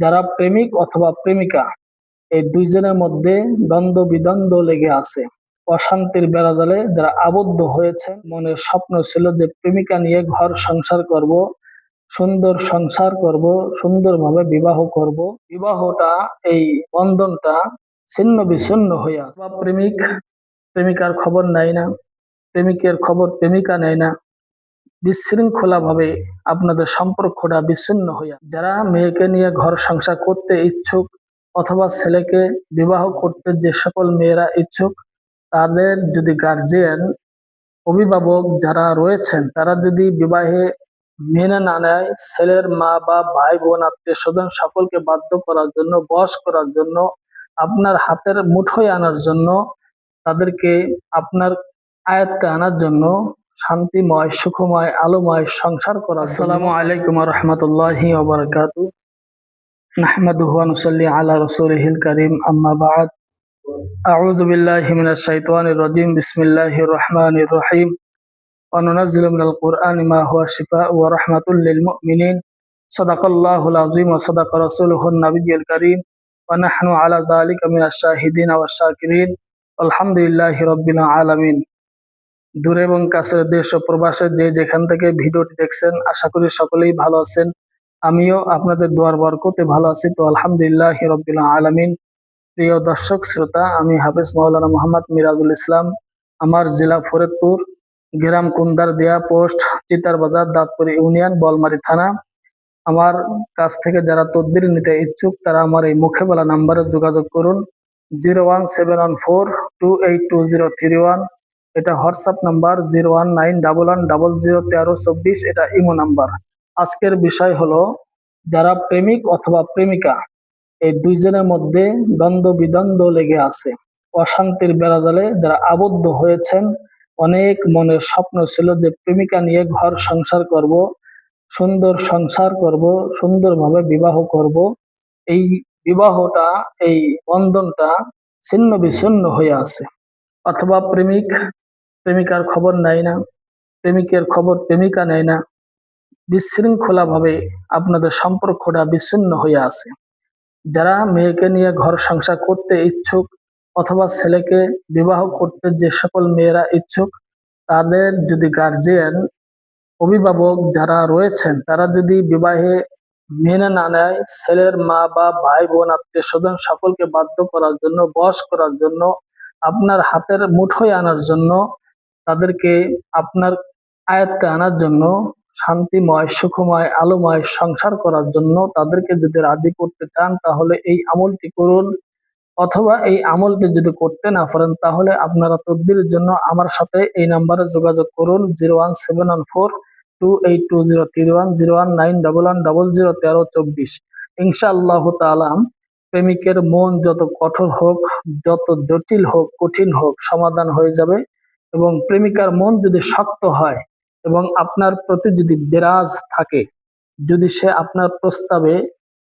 যারা প্রেমিক অথবা প্রেমিকা এই দুইজনের মধ্যে দ্বন্দ্ব বিদ্বন্দ্ব লেগে আছে, অশান্তির বেড়াজালে যারা আবদ্ধ হয়েছেন, মনের স্বপ্ন ছিল যে প্রেমিকা নিয়ে ঘর সংসার করব, সুন্দর সংসার করব, সুন্দরভাবে বিবাহ করব, বিবাহটা এই বন্ধনটা ছিন্ন বিচ্ছিন্ন হয়ে আছে। বা প্রেমিক প্রেমিকার খবর নেয় না, প্রেমিকের খবর প্রেমিকা নেয় না, বিশৃঙ্খলা ভাবে আপনাদের সম্পর্কটা বিচ্ছিন্ন হইয়া, যারা মেয়েকে নিয়ে ঘর সংসার করতে ইচ্ছুক অথবা ছেলেকে বিবাহ করতে যে সকল মেয়েরা ইচ্ছুক, তাদের যদি গার্জিয়ান অভিভাবক যারা রয়েছেন তারা যদি বিবাহে মেনে না নেয়, ছেলের মা বা ভাই বোন আত্মীয় স্বজন সকলকে বাধ্য করার জন্য, বশ করার জন্য, আপনার হাতের মুঠোয় আনার জন্য, তাদেরকে আপনার আয়ত্তে আনার জন্য শান্তিময় সুখময় আলোময় সংসার করা। আসসালামু আলাইকুম ওয়া রাহমাতুল্লাহি ওয়া বারাকাতুহু। নাহমাদুহু ওয়া নুসাল্লি আলা রাসূলিহিল কারীম, আম্মা বা'দ। আউযু বিল্লাহি মিনাশ শাইতানির রাজীম। বিসমিল্লাহির রহমানির রহিম। ওয়া নুনাজ্জিলু মিনাল কুরআনি মা হুয়া শিফাa'un ওয়া রাহমাতুল লিল মুমিনিন। সাদাকাল্লাহুল আযীম ওয়া সাদাকা রাসূলুহুন নাবিয়্যুল কারীম ওয়া নাহনু আলা যালিকা মিনাশ শাহিদিন ওয়াশ শাকিরিন। আলহামদুলিল্লাহি রাব্বিল আলামিন। দূরে এবং কাছের দেশ ও প্রবাসে যে যেখান থেকে ভিডিওটি দেখছেন, আশা করি সকলেই ভালো আছেন। আমিও আপনাদের দোয়ার বরকতে ভালো আছি। তো আলহামদুলিল্লাহি রাব্বিল আলামিন। প্রিয় দর্শক শ্রোতা, আমি হাফেজ মাওলানা মোহাম্মদ মিরাজুল ইসলাম। আমার জেলা ফরিদপুর, গ্রাম কুন্দারদিয়া, পোস্ট চিতারবাজার, দাঁতপুর ইউনিয়ন, বলমারী থানা। আমার কাছ থেকে যারা তদবির নিতে ইচ্ছুক তারা আমার এই মুখে বলা নাম্বারে যোগাযোগ করুন। 01714282031। এটা হোয়াটসঅ্যাপ নাম্বার। 01911001324। এটা ইমো নাম্বার। আজকের বিষয় হলো, যারা প্রেমিক অথবা প্রেমিকা এই দুইজনের মধ্যে দ্বন্দ্ব বিদ্বন্দ্ব লেগে আছে, অশান্তির বেড়াজালে যারা আবদ্ধ হয়েছেন, অনেক মনের স্বপ্ন ছিল যে প্রেমিকা নিয়ে ঘর সংসার করব, সুন্দর সংসার করব, সুন্দরভাবে বিবাহ করব, এই বিবাহটা এই বন্ধনটা ছিন্ন বিচ্ছিন্ন হয়ে আছে। অথবা প্রেমিক প্রেমিকার খবর নেয় না, প্রেমিকের খবর প্রেমিকা নেয় না, বিশৃঙ্খলা ভাবে আপনাদের সম্পর্কটা বিচ্ছিন্ন হয়ে আছে। যারা মেয়েকে নিয়ে ঘর সংসার করতে ইচ্ছুক অথবা ছেলেকে বিবাহ করতে যে সকল মেয়েরা ইচ্ছুক, তাদের যদি গার্জিয়ান অভিভাবক যারা রয়েছেন তারা যদি বিবাহে মেনে না নেয়, ছেলের মা বা ভাই বোন আত্মীয় স্বজন সকলকে বাধ্য করার জন্য, বশ করার জন্য, আপনার হাতের মুঠোয় আনার জন্য, তাদেরকে আপনার আয়ত্তে আনার জন্য, শান্তিময় সুখময় আলোময় সংসার করার জন্য তাদেরকে যদি রাজি করতে চান, তাহলে এই আমলটি করুন। অথবা এই আমলটি যদি করতে না পারেন, তাহলে আপনারা তদবিরের জন্য আমার সাথে এই নাম্বারে যোগাযোগ করুন। 01714282031, 01911001324। ইনশাআল্লাহ তাআলা প্রেমিকের মন যত কঠোর হোক, যত জটিল হোক, কঠিন হোক, সমাধান হয়ে যাবে। এবং প্রেমিকার মন যদি শক্ত হয় এবং আপনার প্রতি যদি বিরাজ থাকে, যদি সে আপনার প্রস্তাবে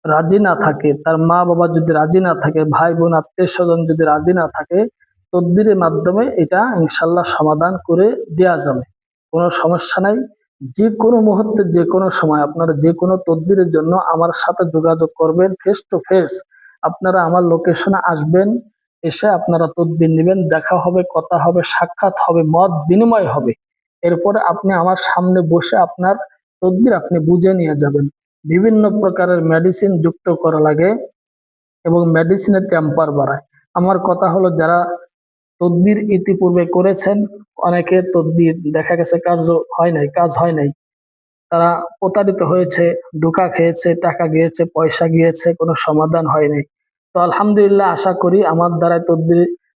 রাজি না থাকে, তার মা বাবা যদি রাজি না থাকে, ভাই বোন আত্মীয় স্বজন যদি রাজি না থাকে, তদবিরের মাধ্যমে এটা ইনশাল্লাহ সমাধান করে দেয়া যাবে। কোনো সমস্যা নাই। যে কোনো মুহূর্তে, যে কোনো সময় আপনারা যে কোনো তদবিরের জন্য আমার সাথে যোগাযোগ করবেন। ফেস টু ফেস আপনারা আমার লোকেশনে আসবেন, এসে আপনারা তদবির নেবেন, দেখা হবে, কথা হবে, সাক্ষাৎ হবে, মত বিনিময় হবে। এরপরে আপনি আমার সামনে বসে আপনার তদবির আপনি বুঝে নিয়ে যাবেন। বিভিন্ন প্রকারের মেডিসিন যুক্ত করা লাগে এবং মেডিসিনের টেম্পার বাড়ায়। আমার কথা হলো, যারা তদবির ইতিপূর্বে করেছেন, অনেকে তদবির দেখা গেছে কাজ হয় নাই, তারা প্রতারিত হয়েছে, ধোঁকা খেয়েছে, টাকা গিয়েছে, পয়সা গিয়েছে, কোনো সমাধান হয় নাই। তো আলহামদুলিল্লাহ, আশা করি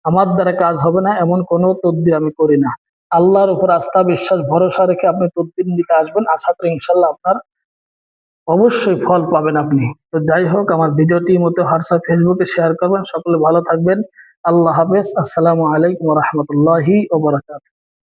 আমার দ্বারা কাজ হবে না এমন কোনো তদবির আমি করি না। আল্লাহর উপর আস্থা বিশ্বাস ভরসা রেখে আপনি তদবির নিতে আসবেন, আশা করি ইনশাল্লাহ আপনার অবশ্যই ফল পাবেন আপনি। তো যাই হোক, আমার ভিডিওটি মতো হোয়াটসঅ্যাপ ফেসবুকে শেয়ার করবেন। সকলে ভালো থাকবেন। আল্লাহ হাফেজ। আসসালামু আলাইকুম ওয়া রাহমাতুল্লাহি ওয়া বারাকাতুহু।